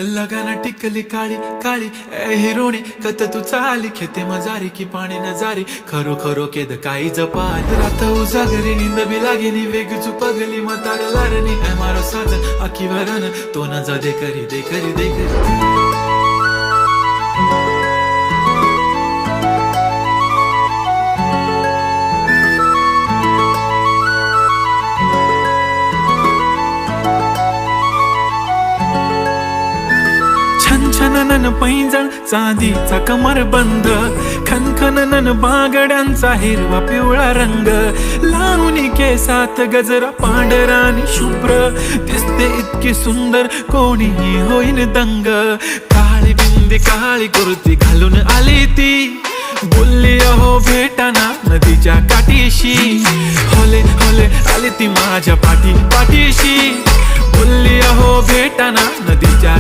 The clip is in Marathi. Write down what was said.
लगाना टिकली काळी काळी ए हिरोणी कत तू चाली खेते मजारी की पाणी नजारी खरो खरो केद काही जपाल रात उजागरी निंद बी लागेनी वेग चुपगली मतार लारणी ए मारो साज आखी भरन तो न जा दे करी दे करी दे करी छनछनन पैंजण चांदीचा कमर बंद खनखनन बांगड्यांचा हिरवा पिवळा रंग लावणी केसात गजरा पांढरा आणि शुभ्र दिसते इतकी सुंदर कोणीही होईन दंग काळी बिंदी काळी कुर्ती घालून आली ती बोलली अहो भेटाना नदीच्या काठीशी होले होले आली ती माझ्या पाठीशी बोलली अहो भेटाना नदीच्या